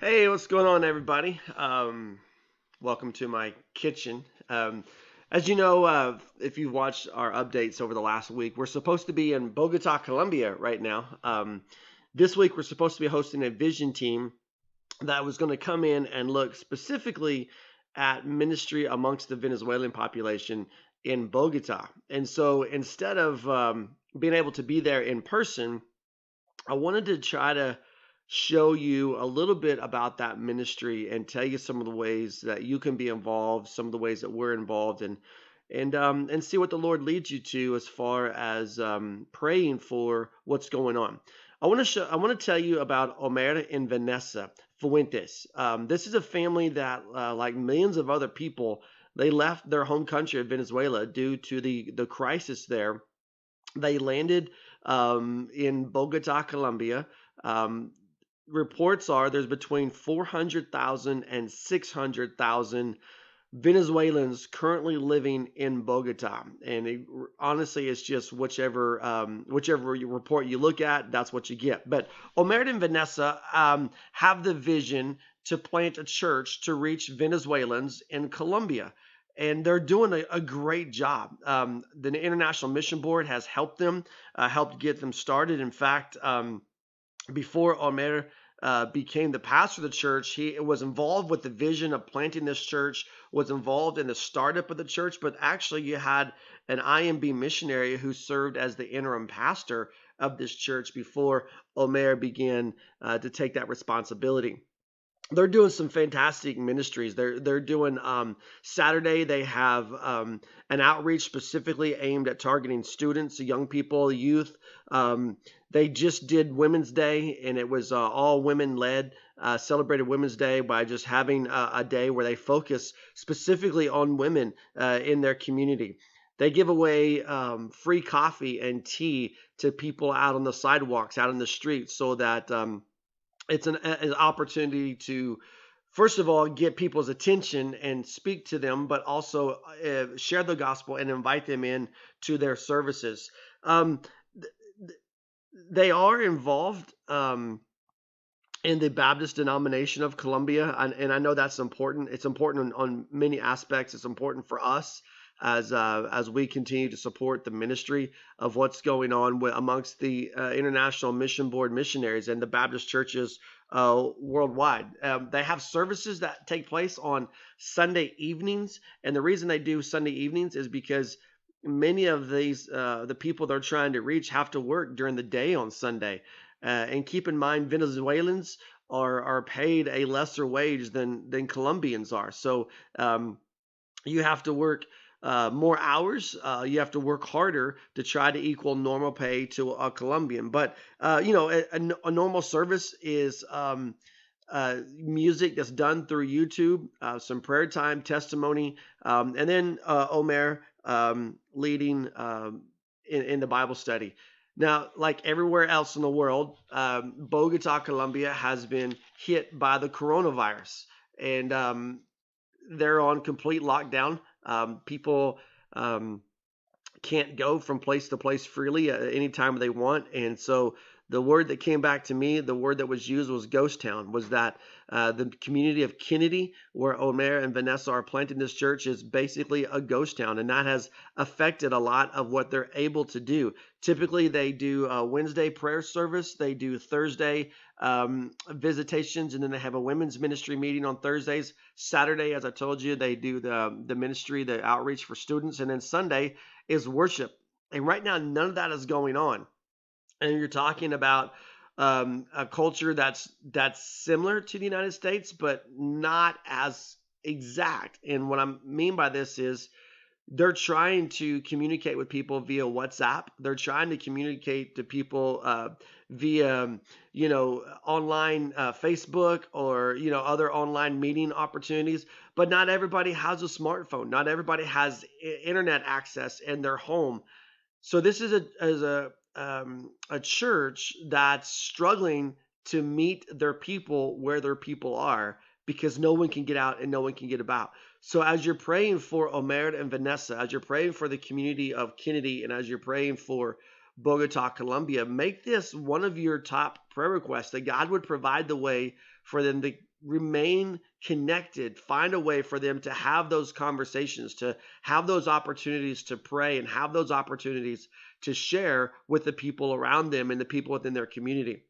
Hey, what's going on, everybody? Welcome to my kitchen. As you know, if you've watched our updates over the last week, we're supposed to be in Bogota, Colombia right now. This week, we're supposed to be hosting a vision team that was going to come in and look specifically at ministry amongst the Venezuelan population in Bogota. And so instead of being able to be there in person, I wanted to try to show you a little bit about that ministry and tell you some of the ways that you can be involved, some of the ways that we're involved, and see what the Lord leads you to as far as praying for what's going on. I want to tell you about Omer and Vanessa Fuentes. This is a family that, like millions of other people, they left their home country of Venezuela due to the crisis there. They landed in Bogota, Colombia. Um, Reports are there's between 400,000 and 600,000 Venezuelans currently living in Bogota, and honestly, it's just whichever report you look at, that's what you get. But Omer and Vanessa have the vision to plant a church to reach Venezuelans in Colombia. And they're doing a great job. The International Mission Board has helped them, helped get them started. In fact, before Omer became the pastor of the church, he was involved with the vision of planting this church, was involved in the startup of the church, but actually you had an IMB missionary who served as the interim pastor of this church before Omer began to take that responsibility. They're doing some fantastic ministries. They're doing Saturday. They have an outreach specifically aimed at targeting students, young people, youth. They just did Women's Day, and it was all women led. Celebrated Women's Day by just having a day where they focus specifically on women in their community. They give away free coffee and tea to people out on the sidewalks, out in the streets, so that it's an opportunity to, first of all, get people's attention and speak to them, but also share the gospel and invite them in to their services. Um, they are involved in the Baptist denomination of Colombia, and I know that's important. It's important on many aspects. It's important for us as we continue to support the ministry of what's going on amongst the International Mission Board missionaries and the Baptist churches worldwide. They have services that take place on Sunday evenings, and the reason they do Sunday evenings is because many of these the people they're trying to reach have to work during the day on Sunday. And keep in mind, Venezuelans are paid a lesser wage than Colombians are. So you have to work more hours. You have to work harder to try to equal normal pay to a Colombian. But a normal service is music that's done through YouTube, some prayer time, testimony, and then Omer leading in the Bible study. Now, like everywhere else in the world, Bogota, Colombia has been hit by the coronavirus, and they're on complete lockdown. People can't go from place to place freely at any time they want. And so the word that came back to me, the word that was used was ghost town, was that the community of Kennedy, where Omer and Vanessa are planting this church, is basically a ghost town. And that has affected a lot of what they're able to do. Typically, they do a Wednesday prayer service. They do Thursday visitations, and then they have a women's ministry meeting on Thursdays. Saturday, as I told you, they do the ministry, the outreach for students. And then Sunday is worship. And right now, none of that is going on. And you're talking about a culture that's similar to the United States, but not as exact. And what I mean by this is they're trying to communicate with people via WhatsApp. They're trying to communicate to people via, online Facebook or, other online meeting opportunities. But not everybody has a smartphone. Not everybody has internet access in their home. So this is a church that's struggling to meet their people where their people are because no one can get out and no one can get about. So as you're praying for Omer and Vanessa, as you're praying for the community of Kennedy, and as you're praying for Bogota, Colombia, make this one of your top prayer requests, that God would provide the way for them remain connected, find a way for them to have those conversations, to have those opportunities to pray and have those opportunities to share with the people around them and the people within their community.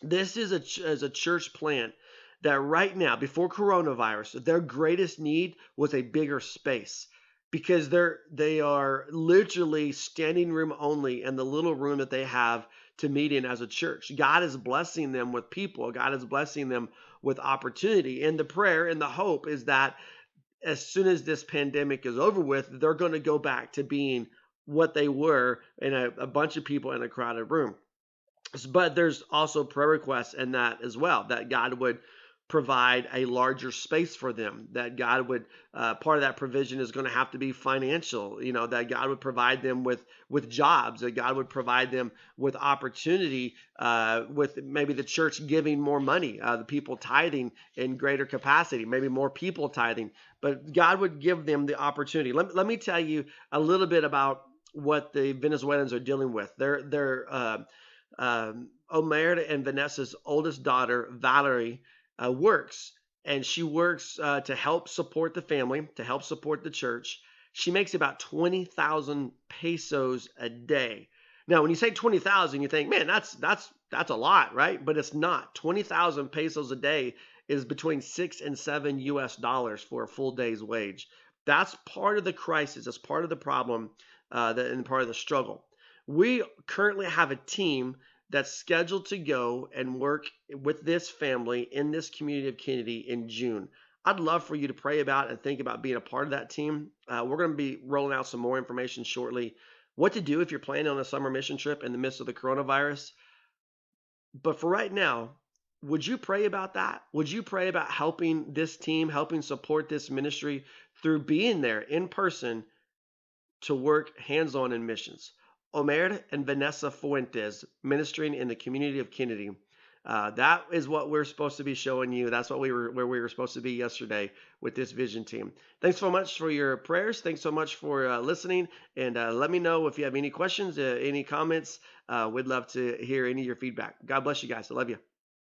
This is as a church plant that right now, before coronavirus, their greatest need was a bigger space because they are literally standing room only in the little room that they have to meet in as a church. God is blessing them with people. God is blessing them with opportunity. And the prayer and the hope is that as soon as this pandemic is over with, they're going to go back to being what they were in a bunch of people in a crowded room. But there's also prayer requests in that as well, that God would provide a larger space for them, that God would, part of that provision is going to have to be financial, that God would provide them with jobs, that God would provide them with opportunity, with maybe the church giving more money, the people tithing in greater capacity, maybe more people tithing, but God would give them the opportunity. Let me tell you a little bit about what the Venezuelans are dealing with. Omer and Vanessa's oldest daughter, Valerie, works, and she works to help support the family, to help support the church. She makes about 20,000 pesos a day. Now, when you say 20,000, you think, man, that's a lot, right? But it's not. 20,000 pesos a day is between $6 and $7 for a full day's wage. That's part of the crisis. That's part of the problem, and part of the struggle. We currently have a team that's scheduled to go and work with this family in this community of Kennedy in June. I'd love for you to pray about and think about being a part of that team. We're going to be rolling out some more information shortly. What to do if you're planning on a summer mission trip in the midst of the coronavirus. But for right now, would you pray about that? Would you pray about helping this team, helping support this ministry through being there in person to work hands-on in missions? Omer and Vanessa Fuentes ministering in the community of Kennedy. That is what we're supposed to be showing you. That's where we were supposed to be yesterday with this vision team. Thanks so much for your prayers. Thanks so much for listening. And let me know if you have any questions, any comments. We'd love to hear any of your feedback. God bless you guys. I love you.